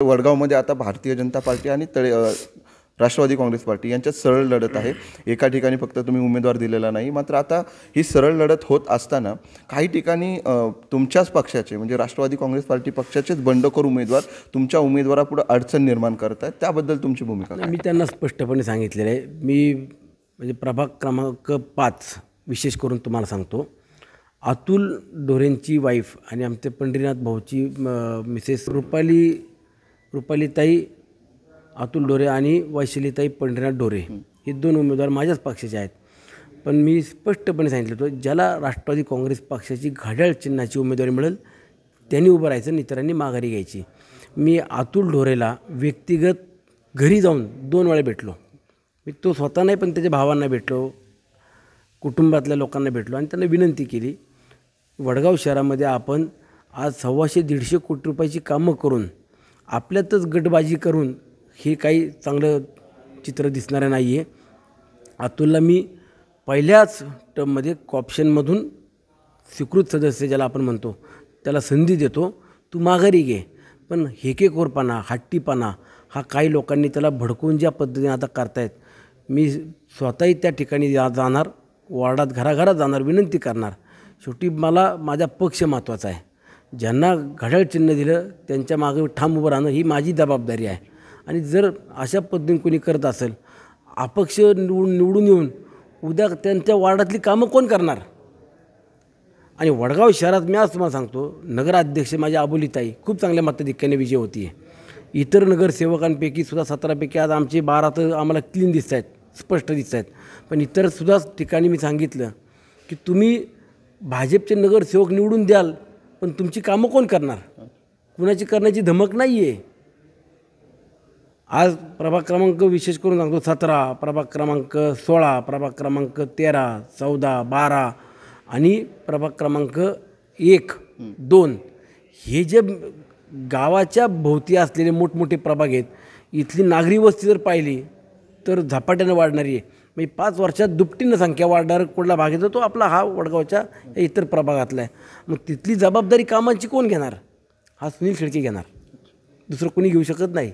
वडगावमध्ये आता भारतीय जनता पार्टी आणि राष्ट्रवादी काँग्रेस पार्टी यांच्यात सरळ लढत आहे। एका ठिकाणी फक्त तुम्ही उमेदवार दिलेला नाही, मात्र आता ही सरळ लढत होत असताना काही ठिकाणी तुमच्याच पक्षाचे म्हणजे राष्ट्रवादी काँग्रेस पार्टी पक्षाचेच बंडखोर उमेदवार तुमच्या उमेदवारापुढे अडचण निर्माण करत आहेत, त्याबद्दल तुमची भूमिका काय? मी त्यांना स्पष्टपणे सांगितलेलं आहे। मी म्हणजे प्रभाग क्रमांक 5 विशेष करून तुम्हाला सांगतो, अतुल ढोरेंची वाईफ आणि आमचे पंढरीनाथ भाऊची मिसेस रुपालीताई अतुल ढोरे आणि वैशालीताई पंढरीनाथ ढोरे हे दोन उमेदवार माझ्याच पक्षाचे आहेत। पण मी स्पष्टपणे सांगितलं होतं, ज्याला राष्ट्रवादी काँग्रेस पक्षाची घड्याळ चिन्हाची उमेदवारी मिळेल त्यांनी उभं राहायचं, इतरांनी माघारी घ्यायची। मी अतुल ढोरेला व्यक्तिगत घरी जाऊन 2 वेळा भेटलो। मी तो स्वतः नाही पण त्याच्या भावांना भेटलो, कुटुंबातल्या लोकांना भेटलो आणि त्यांना विनंती केली, वडगाव शहरामध्ये आपण आज 125-150 कोटी रुपयाची कामं करून आपल्यातच गटबाजी करून हे काही चांगलं चित्र दिसणारं नाही आहे। अतुलला मी पहिल्याच टर्ममध्ये कॉप्शनमधून स्वीकृत सदस्य ज्याला आपण म्हणतो त्याला संधी देतो, तू माघारी घे। पण हेकेखोरपणा, हट्टीपणा हा काही लोकांनी त्याला भडकवून ज्या पद्धतीने आता करतायत, मी स्वतःही त्या ठिकाणी जाणार, वार्डात घराघरात जाणार, विनंती करणार। शेवटी मला माझा पक्ष महत्त्वाचा आहे। ज्यांना घड्याळ चिन्ह दिलं त्यांच्या मागे ठाम उभं राहणं ही माझी जबाबदारी आहे। आणि जर अशा पद्धतीने कोणी करत असेल, अपक्ष निवडून येऊन उद्या त्यांच्या वार्डातली कामं कोण करणार? आणि वडगाव शहरात मी आज तुम्हाला सांगतो, नगराध्यक्ष माझ्या अबोलीताई खूप चांगल्या मताधिक्याने विजय होती आहे। इतर नगरसेवकांपैकी सुद्धा 17पैकी आज आमचे 12 तर आम्हाला क्लीन दिसत आहेत, स्पष्ट दिसत आहेत। पण इतर सुद्धा ठिकाणी मी सांगितलं की तुम्ही भाजपचे नगरसेवक निवडून द्याल, पण तुमची कामं कोण करणार? कुणाची करण्याची धमक नाही आहे। आज प्रभाग क्रमांक विशेष करून सांगतो 17, प्रभाग क्रमांक 16, प्रभाग क्रमांक 13, 14, 12 आणि प्रभाग क्रमांक 1, 2 हे जे गावाच्या भोवती असलेले मोठमोठे प्रभाग आहेत, इथली नागरी वस्ती जर पाहिली तर झपाट्यानं वाढणारी आहे। म्हणजे 5 वर्षात दुपटीनं संख्या वाढणार कुठला भाग येतो तो आपला हा वडगावच्या इतर प्रभागातला आहे। मग तिथली जबाबदारी कामांची कोण घेणार? हा सुनील शेळके घेणार, दुसरं कोणी घेऊ शकत नाही।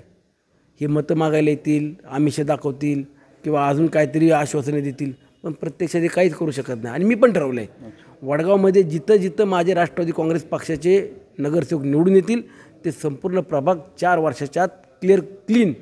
हे मतं मागायला येतील, आमिष दाखवतील किंवा अजून काहीतरी आश्वासने देतील, पण प्रत्यक्षात हे काहीच करू शकत नाही। आणि मी पण ठरवलं आहे, वडगावमध्ये जिथं जिथं माझे राष्ट्रवादी काँग्रेस पक्षाचे नगरसेवक निवडून येतील ते संपूर्ण प्रभाग 4 वर्षाच्या आत क्लीन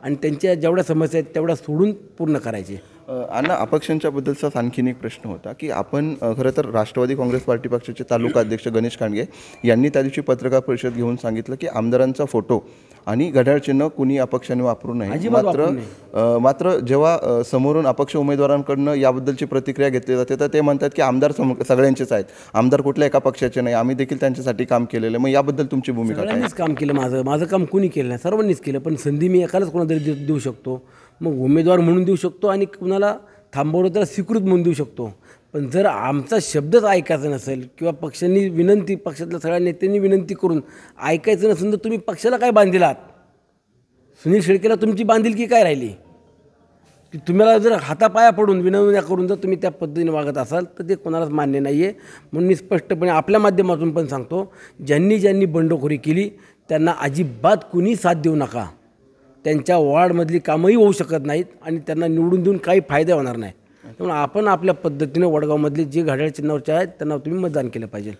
आणि त्यांच्या जेवढ्या समस्या आहेत तेवढ्या सोडून पूर्ण करायचे। अण्णा, अपक्षांच्या बद्दलचा आणखीन एक प्रश्न होता की आपण खरं तर राष्ट्रवादी काँग्रेस पार्टी पक्षाचे तालुका अध्यक्ष गणेश खांडगे यांनी त्या दिवशी पत्रकार परिषद घेऊन सांगितलं की आमदारांचा फोटो आणि घड्याळ चिन्ह कुणी अपक्षाने वापरू नये। मात्र जेव्हा समोरून अपक्ष उमेदवारांकडून याबद्दलची प्रतिक्रिया घेतली जाते तर ते म्हणतात की आमदार सगळ्यांचेच आहेत, आमदार कुठल्या एका पक्षाचे नाही, आम्ही देखील त्यांच्यासाठी काम केलेलं आहे। मग याबद्दल तुमची भूमिका काय? सगळ्यांनीच काम केलं, माझं काम कोणी केलं नाही, सर्वांनीच केलं। पण संधी मी एकालाच कोणातरी देऊ शकतो, मग उमेदवार म्हणून देऊ शकतो आणि कुणाला थांबवलं तर स्वीकृत म्हणून देऊ शकतो। पण जर आमचा शब्दच ऐकायचा नसेल किंवा पक्षांनी विनंती, पक्षातल्या सगळ्या नेत्यांनी विनंती करून ऐकायचं नसेल तर तुम्ही पक्षाला काय बांधिलात? सुनील शेळकेला तुमची बांधिलकी काय राहिली? की तुम्हाला जर हातापाया पडून विनवण्या करून जर तुम्ही त्या पद्धतीने वागत असाल तर ते कोणालाच मान्य नाही आहे। म्हणून मी स्पष्टपणे आपल्या माध्यमातून पण सांगतो, ज्यांनी बंडखोरी केली त्यांना अजिबात कुणी साथ देऊ नका। त्यांच्या वॉर्डमधली कामंही होऊ शकत नाहीत आणि त्यांना निवडून देऊन काही फायदा होणार नाही। त्यामुळे आपण आपल्या पद्धतीने वडगावमधले जे घड्याळ चिन्हावरचे आहेत त्यांना तुम्ही मतदान केलं पाहिजे।